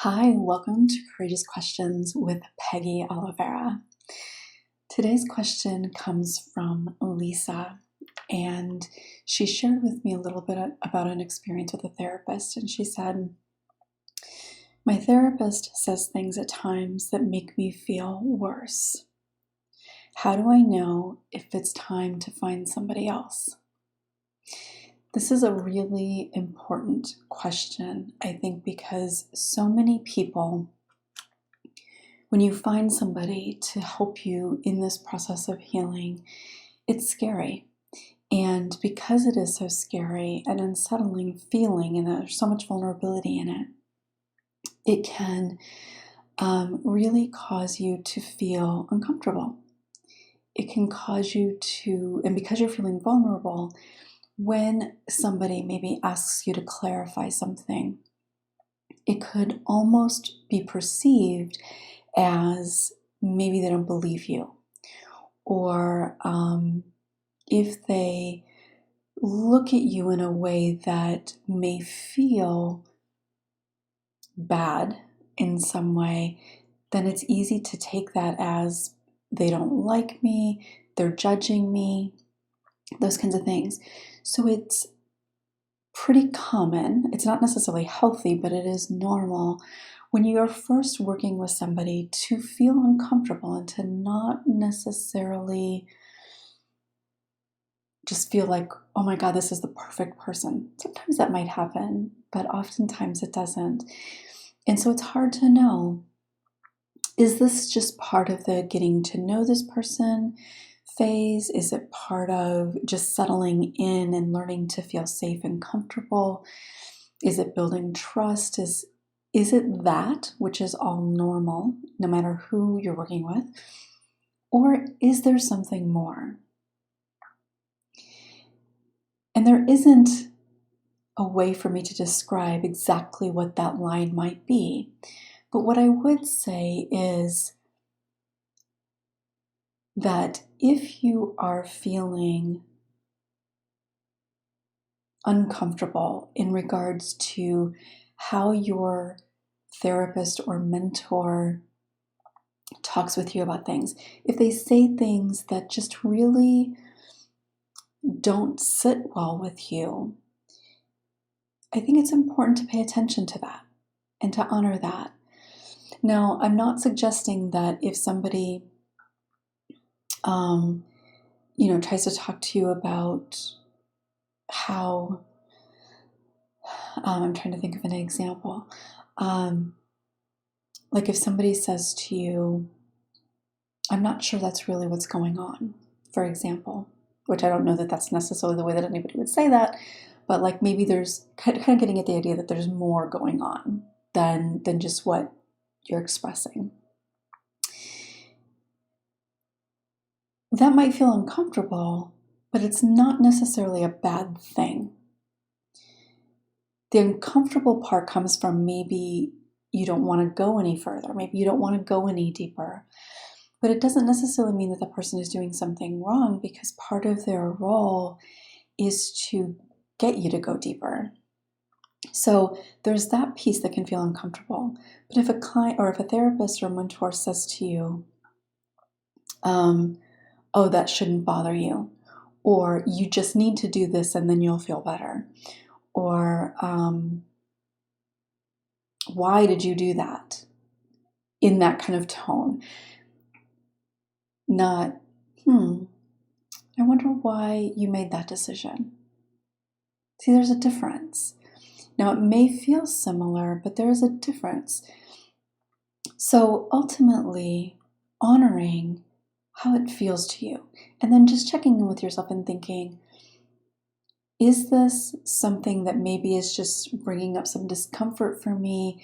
Hi, welcome to Courageous Questions with Peggy Oliveira. Today's question comes from Lisa, and she shared with me a little bit about an experience with a therapist. And she said, "My therapist says things at times that make me feel worse. How do I know if it's time to find somebody else?" This is a really important question, I think, because so many people, when you find somebody to help you in this process of healing, it's scary. And because it is so scary, an unsettling feeling, and there's so much vulnerability in it, it can really cause you to feel uncomfortable. It can cause you to, and because you're feeling vulnerable, when somebody maybe asks you to clarify something, it could almost be perceived as maybe they don't believe you, or if they look at you in a way that may feel bad in some way, then it's easy to take that as they don't like me, they're judging me, those kinds of things. So it's pretty common. It's not necessarily healthy, but it is normal when you are first working with somebody to feel uncomfortable and to not necessarily just feel like, oh my God, this is the perfect person. Sometimes that might happen, but oftentimes it doesn't. And so it's hard to know, is this just part of the getting to know this person phase? Is it part of just settling in and learning to feel safe and comfortable? Is it building trust? Is it that, which is all normal, no matter who you're working with? Or is there something more? And there isn't a way for me to describe exactly what that line might be. But what I would say is that if you are feeling uncomfortable in regards to how your therapist or mentor talks with you about things, if they say things that just really don't sit well with you, I think it's important to pay attention to that and to honor that. Now, I'm not suggesting that if somebody tries to talk to you about how, I'm trying to think of an example. Like if somebody says to you, I'm not sure that's really what's going on, for example, which I don't know that that's necessarily the way that anybody would say that, but like maybe there's kind of getting at the idea that there's more going on than just what you're expressing. That might feel uncomfortable, but it's not necessarily a bad thing. The uncomfortable part comes from maybe you don't want to go any further. Maybe you don't want to go any deeper. But it doesn't necessarily mean that the person is doing something wrong, because part of their role is to get you to go deeper. So there's that piece that can feel uncomfortable. But if a client or if a therapist or mentor says to you, oh, that shouldn't bother you, or you just need to do this and then you'll feel better, or why did you do that, in that kind of tone, not, I wonder why you made that decision. See, there's a difference. Now, it may feel similar, but there is a difference. So ultimately, honoring how it feels to you, and then just checking in with yourself and thinking, is this something that maybe is just bringing up some discomfort for me?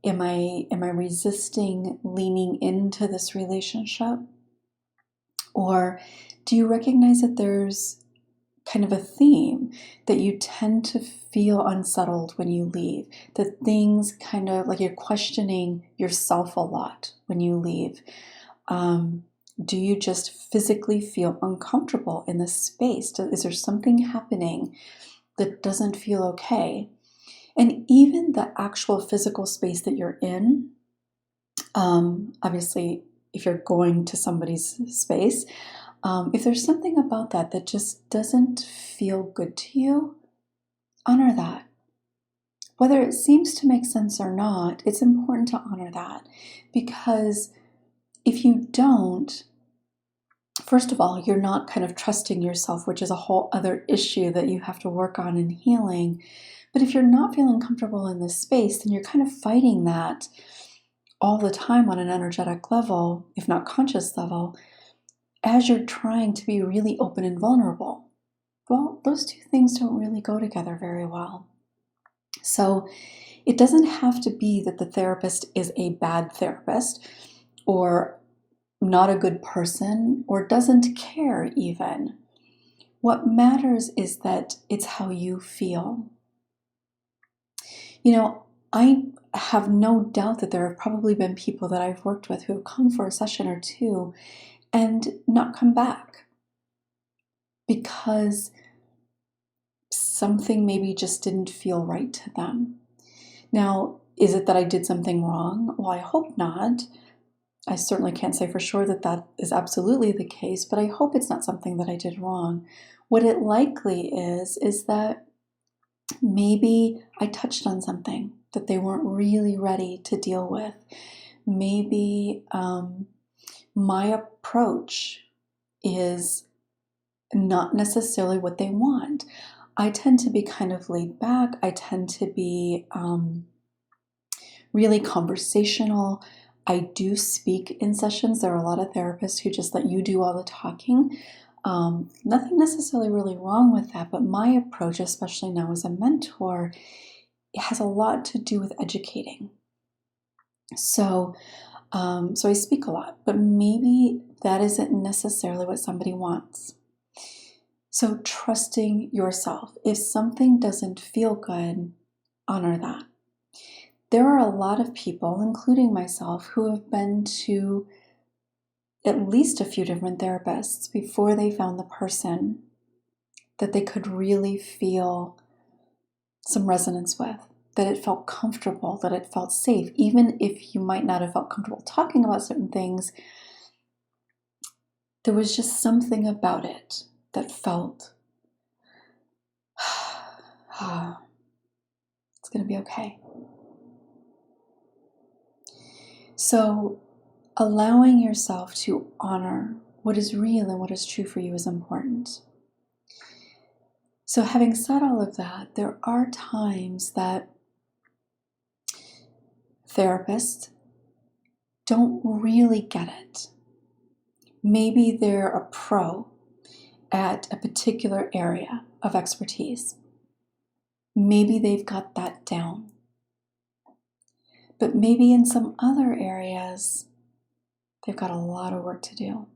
Am I resisting leaning into this relationship? Or do you recognize that there's kind of a theme that you tend to feel unsettled when you leave? That things kind of like you're questioning yourself a lot when you leave. Do you just physically feel uncomfortable in this space? Is there something happening that doesn't feel okay? And even the actual physical space that you're in, obviously, if you're going to somebody's space, if there's something about that that just doesn't feel good to you, honor that. Whether it seems to make sense or not, it's important to honor that, because if you don't, first of all, you're not kind of trusting yourself, which is a whole other issue that you have to work on in healing. But if you're not feeling comfortable in this space, then you're kind of fighting that all the time on an energetic level, if not conscious level, as you're trying to be really open and vulnerable. Well, those two things don't really go together very well. So it doesn't have to be that the therapist is a bad therapist or not a good person or doesn't care even. What matters is that it's how you feel. I have no doubt that there have probably been people that I've worked with who have come for a session or two and not come back because something maybe just didn't feel right to them. Now, is it that I did something wrong? Well, I hope not. I certainly can't say for sure that that is absolutely the case, but I hope it's not something that I did wrong. What it likely is that maybe I touched on something that they weren't really ready to deal with. Maybe my approach is not necessarily what they want. I tend to be kind of laid back. I tend to be really conversational. I do speak in sessions. There are a lot of therapists who just let you do all the talking. Nothing necessarily really wrong with that, but my approach, especially now as a mentor, it has a lot to do with educating. So I speak a lot, but maybe that isn't necessarily what somebody wants. So trusting yourself. If something doesn't feel good, honor that. There are a lot of people, including myself, who have been to at least a few different therapists before they found the person that they could really feel some resonance with, that it felt comfortable, that it felt safe. Even if you might not have felt comfortable talking about certain things, there was just something about it that felt, it's going to be okay. So allowing yourself to honor what is real and what is true for you is important. So having said all of that, there are times that therapists don't really get it. Maybe they're a pro at a particular area of expertise. Maybe they've got that down. But maybe in some other areas, they've got a lot of work to do.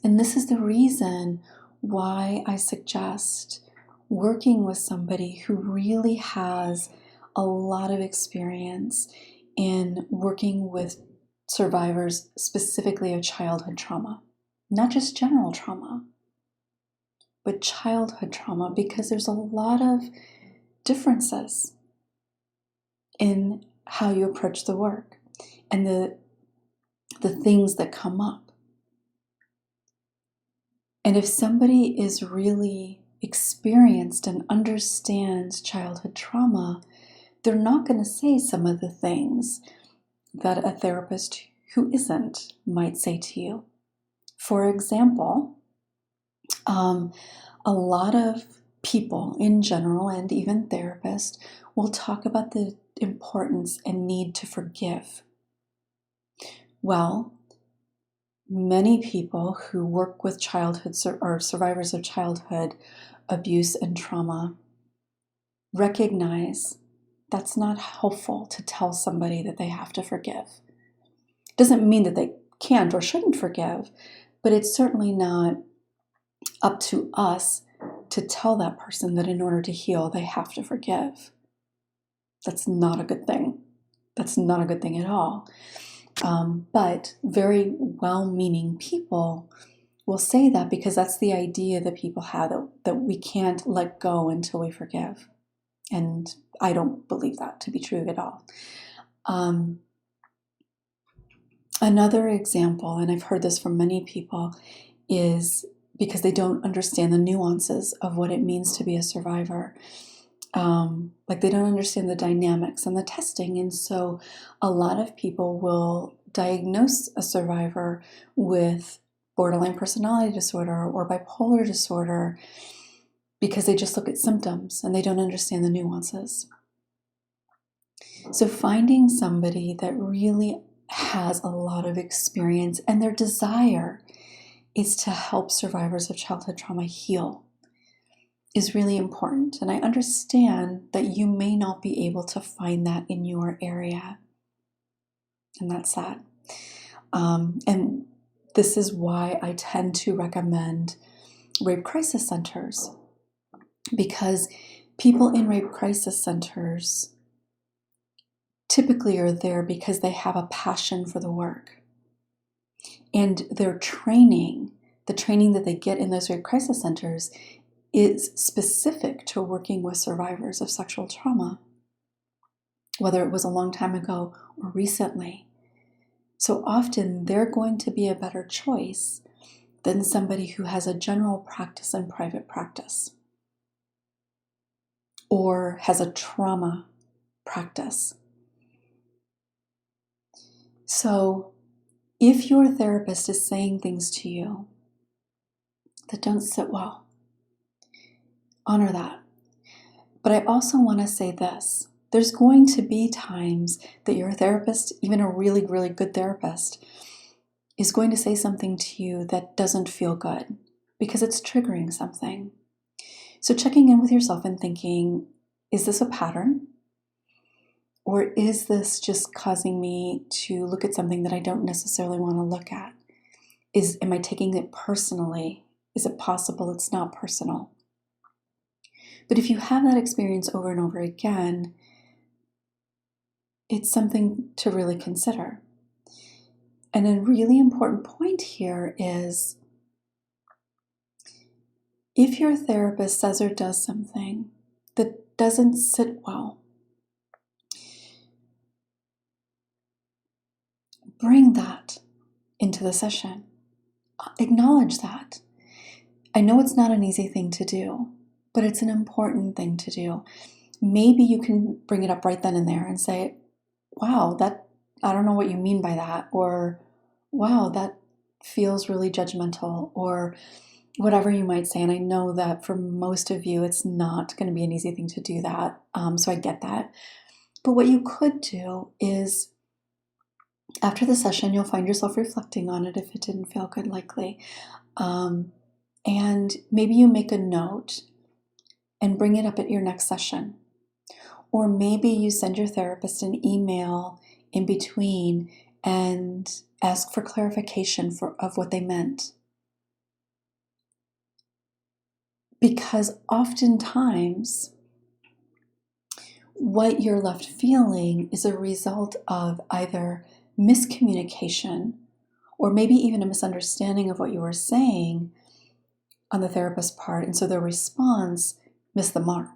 And this is the reason why I suggest working with somebody who really has a lot of experience in working with survivors, specifically of childhood trauma. Not just general trauma, but childhood trauma, because there's a lot of differences in how you approach the work and the things that come up. And if somebody is really experienced and understands childhood trauma, they're not going to say some of the things that a therapist who isn't might say to you. For example, a lot of people in general, and even therapists, will talk about the importance and need to forgive. Well, many people who work with childhood or survivors of childhood abuse and trauma recognize that's not helpful to tell somebody that they have to forgive. It doesn't mean that they can't or shouldn't forgive, but it's certainly not up to us to tell that person that in order to heal, they have to forgive. That's not a good thing. That's not a good thing at all. But very well-meaning people will say that because that's the idea that people have, that we can't let go until we forgive. And I don't believe that to be true at all. Another example, and I've heard this from many people, is because they don't understand the nuances of what it means to be a survivor. Like they don't understand the dynamics and the testing. And so a lot of people will diagnose a survivor with borderline personality disorder or bipolar disorder because they just look at symptoms and they don't understand the nuances. So finding somebody that really has a lot of experience and their desire is to help survivors of childhood trauma heal is really important. And I understand that you may not be able to find that in your area. And that's sad. And this is why I tend to recommend rape crisis centers, because people in rape crisis centers typically are there because they have a passion for the work. And their training, the training that they get in those rape crisis centers, is specific to working with survivors of sexual trauma, whether it was a long time ago or recently. So often they're going to be a better choice than somebody who has a general practice and private practice, or has a trauma practice. So if your therapist is saying things to you that don't sit well, honor that. But I also want to say this. There's going to be times that your therapist, even a really, really good therapist, is going to say something to you that doesn't feel good because it's triggering something. So checking in with yourself and thinking, is this a pattern? Or is this just causing me to look at something that I don't necessarily want to look at? Am I taking it personally? Is it possible it's not personal? But if you have that experience over and over again, it's something to really consider. And a really important point here is if your therapist says or does something that doesn't sit well, bring that into the session. Acknowledge that. I know it's not an easy thing to do, but it's an important thing to do. Maybe you can bring it up right then and there and say, wow, I don't know what you mean by that, or wow, that feels really judgmental, or whatever you might say. And I know that for most of you, it's not going to be an easy thing to do that. So I get that. But what you could do is, after the session, you'll find yourself reflecting on it if it didn't feel good, likely. And maybe you make a note and bring it up at your next session. Or maybe you send your therapist an email in between and ask for clarification of what they meant. Because oftentimes, what you're left feeling is a result of either miscommunication or maybe even a misunderstanding of what you were saying on the therapist's part. And so their response missed the mark.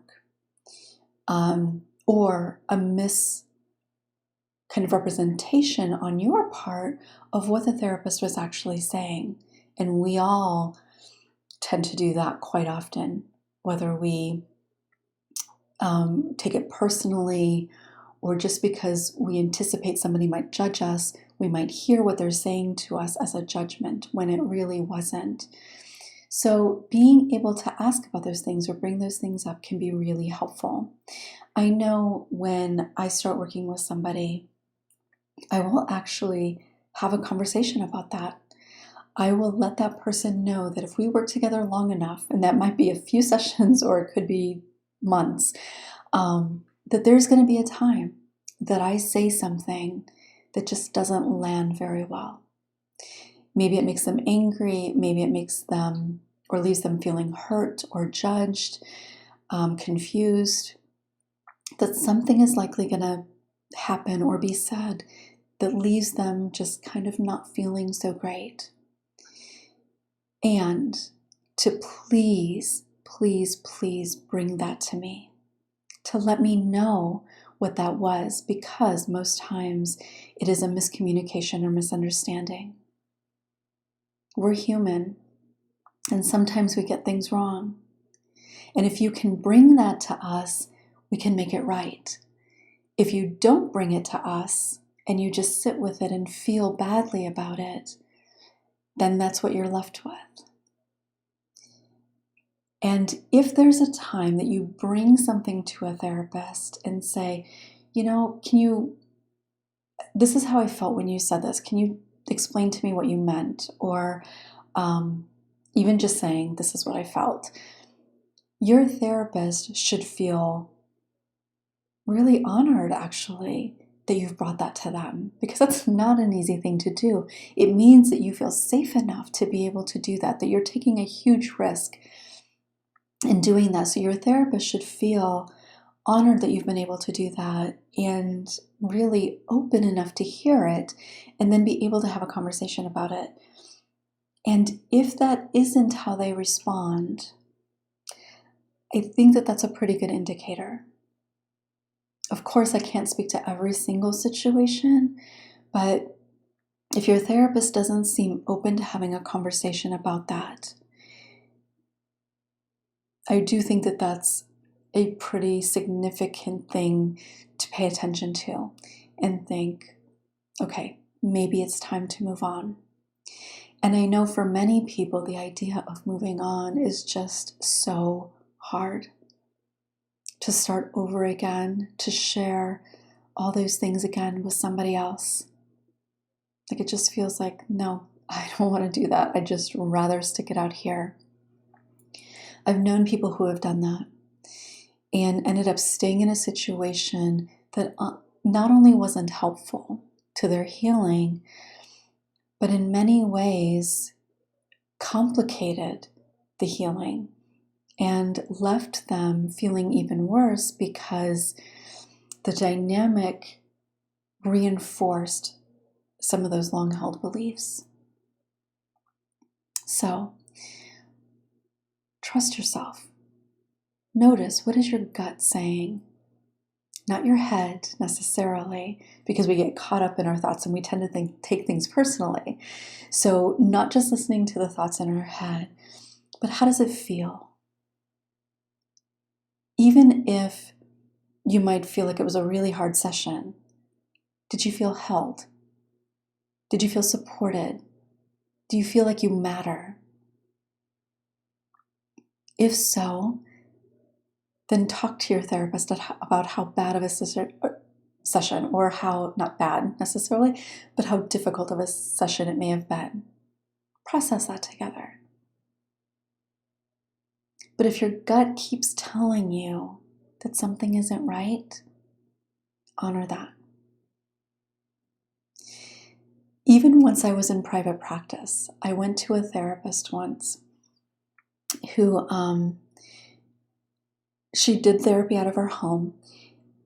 Or a kind of representation on your part of what the therapist was actually saying. And we all tend to do that quite often, whether we take it personally or just because we anticipate somebody might judge us, we might hear what they're saying to us as a judgment when it really wasn't. So being able to ask about those things or bring those things up can be really helpful. I know when I start working with somebody, I will actually have a conversation about that. I will let that person know that if we work together long enough, and that might be a few sessions or it could be months, that there's going to be a time that I say something that just doesn't land very well. Maybe it makes them angry, maybe it makes them or leaves them feeling hurt or judged, confused, that something is likely going to happen or be said that leaves them just kind of not feeling so great. And to please, please, please bring that to me. to let me know what that was, because most times it is a miscommunication or misunderstanding. We're human, and sometimes we get things wrong. And if you can bring that to us, we can make it right. If you don't bring it to us and you just sit with it and feel badly about it, then that's what you're left with. And if there's a time that you bring something to a therapist and say, this is how I felt when you said this. Can you explain to me what you meant? Or even just saying, this is what I felt. Your therapist should feel really honored, actually, that you've brought that to them, because that's not an easy thing to do. It means that you feel safe enough to be able to do that you're taking a huge risk in doing that. So your therapist should feel honored that you've been able to do that and really open enough to hear it and then be able to have a conversation about it. And if that isn't how they respond, I think that that's a pretty good indicator. Of course, I can't speak to every single situation, but if your therapist doesn't seem open to having a conversation about that, I do think that that's a pretty significant thing to pay attention to and think, okay, maybe it's time to move on. And I know for many people, the idea of moving on is just so hard. To start over again, to share all those things again with somebody else. Like, it just feels like, no, I don't want to do that. I'd just rather stick it out here. I've known people who have done that and ended up staying in a situation that not only wasn't helpful to their healing, but in many ways complicated the healing and left them feeling even worse because the dynamic reinforced some of those long-held beliefs. So, trust yourself. Notice, what is your gut saying? Not your head necessarily, because we get caught up in our thoughts and we tend to take things personally. So not just listening to the thoughts in our head, but how does it feel? Even if you might feel like it was a really hard session, did you feel held? Did you feel supported? Do you feel like you matter? If so, then talk to your therapist about how bad of a session, or how, not bad necessarily, but how difficult of a session it may have been. Process that together. But if your gut keeps telling you that something isn't right, honor that. Even once I was in private practice, I went to a therapist once who, she did therapy out of her home,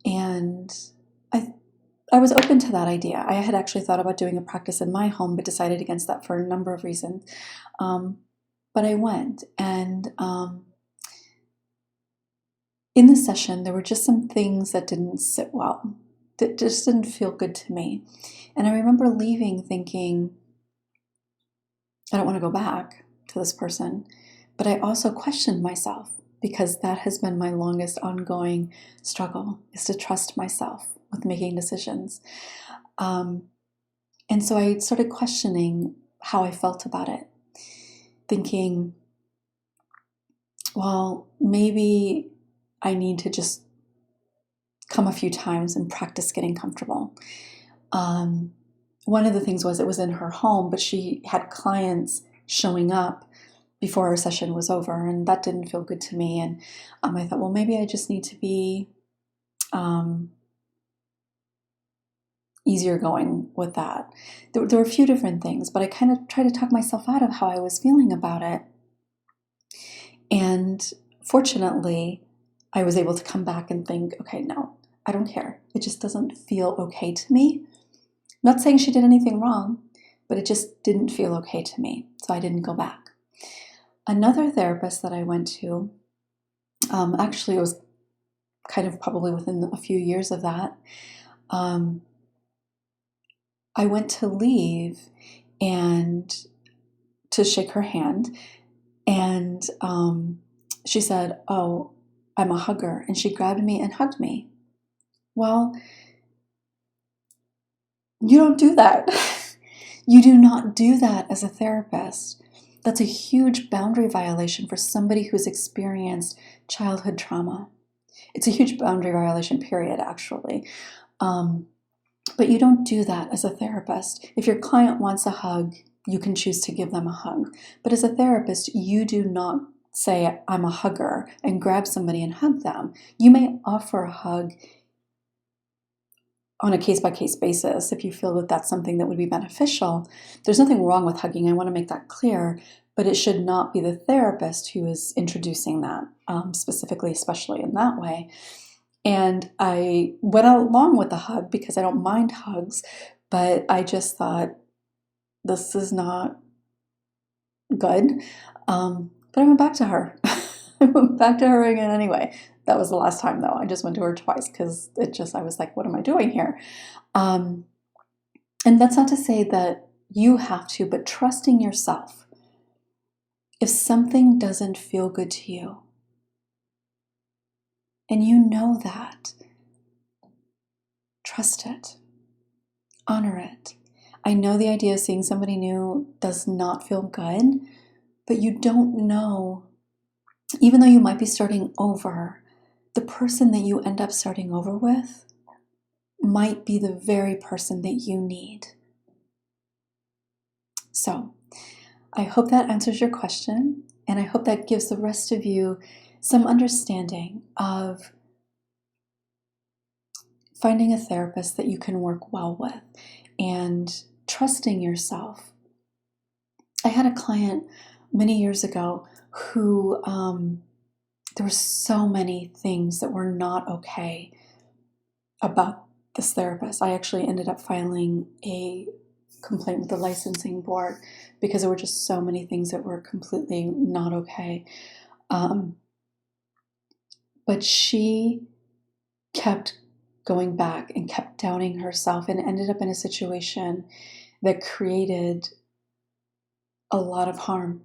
and I was open to that idea. I had actually thought about doing a practice in my home, but decided against that for a number of reasons. But I went, and in the session, there were just some things that didn't sit well, that just didn't feel good to me. And I remember leaving thinking, I don't want to go back to this person. But I also questioned myself, because that has been my longest ongoing struggle, is to trust myself with making decisions. And so I started questioning how I felt about it, thinking, well, maybe I need to just come a few times and practice getting comfortable. One of the things was, it was in her home, but she had clients showing up before our session was over, and that didn't feel good to me. And I thought, well, maybe I just need to be easier going with that. There were a few different things, but I kind of tried to talk myself out of how I was feeling about it. And fortunately, I was able to come back and think, okay, no, I don't care. It just doesn't feel okay to me. Not saying she did anything wrong, but it just didn't feel okay to me. So I didn't go back. Another therapist that I went to, actually it was kind of probably within a few years of that, I went to leave and to shake her hand, and she said, "Oh, I'm a hugger," and she grabbed me and hugged me. Well, you don't do that. You do not do that as a therapist. That's a huge boundary violation for somebody who's experienced childhood trauma. It's a huge boundary violation, period, actually. But you don't do that as a therapist. If your client wants a hug, you can choose to give them a hug. But as a therapist, you do not say, "I'm a hugger," and grab somebody and hug them. You may offer a hug on a case-by-case basis if you feel that that's something that would be beneficial. There's nothing wrong with hugging. I want to make that clear. But it should not be the therapist who is introducing that, specifically, especially in that way. And I went along with the hug because I don't mind hugs, but I just thought, this is not good. But I went back to her. I went back to her again anyway. That was the last time, though. I just went to her twice because I was like, what am I doing here? And that's not to say that you have to, but trusting yourself. If something doesn't feel good to you, and you know that, trust it. Honor it. I know the idea of seeing somebody new does not feel good, but you don't know, even though you might be starting over, the person that you end up starting over with might be the very person that you need. So, I hope that answers your question, and I hope that gives the rest of you some understanding of finding a therapist that you can work well with and trusting yourself. I had a client many years ago who there were so many things that were not okay about this therapist. I actually ended up filing a complaint with the licensing board because there were just so many things that were completely not okay. But she kept going back and kept doubting herself and ended up in a situation that created a lot of harm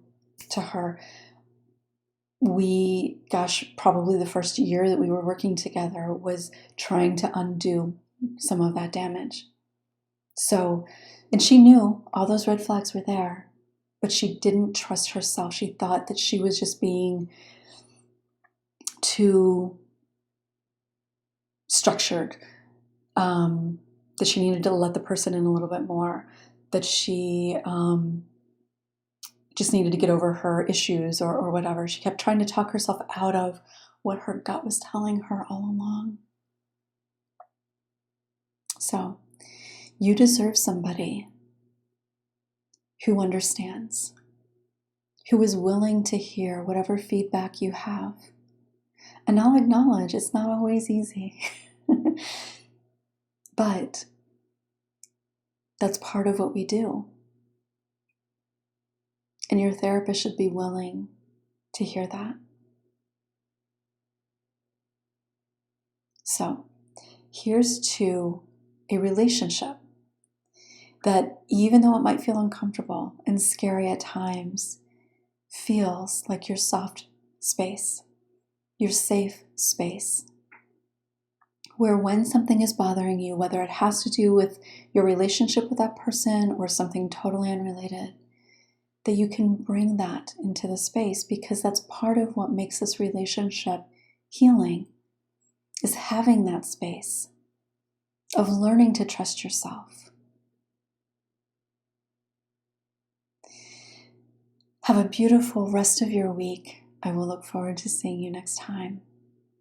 to her. Probably the first year that we were working together was trying to undo some of that damage. So, and she knew all those red flags were there, but she didn't trust herself. She thought that she was just being too structured, that she needed to let the person in a little bit more, that she just needed to get over her issues or whatever. She kept trying to talk herself out of what her gut was telling her all along. So, you deserve somebody who understands, who is willing to hear whatever feedback you have. And I'll acknowledge it's not always easy, but that's part of what we do. And your therapist should be willing to hear that. So, here's to a relationship that, even though it might feel uncomfortable and scary at times, feels like your soft space, your safe space, where when something is bothering you, whether it has to do with your relationship with that person or something totally unrelated, that you can bring that into the space, because that's part of what makes this relationship healing, is having that space of learning to trust yourself. Have a beautiful rest of your week. I will look forward to seeing you next time.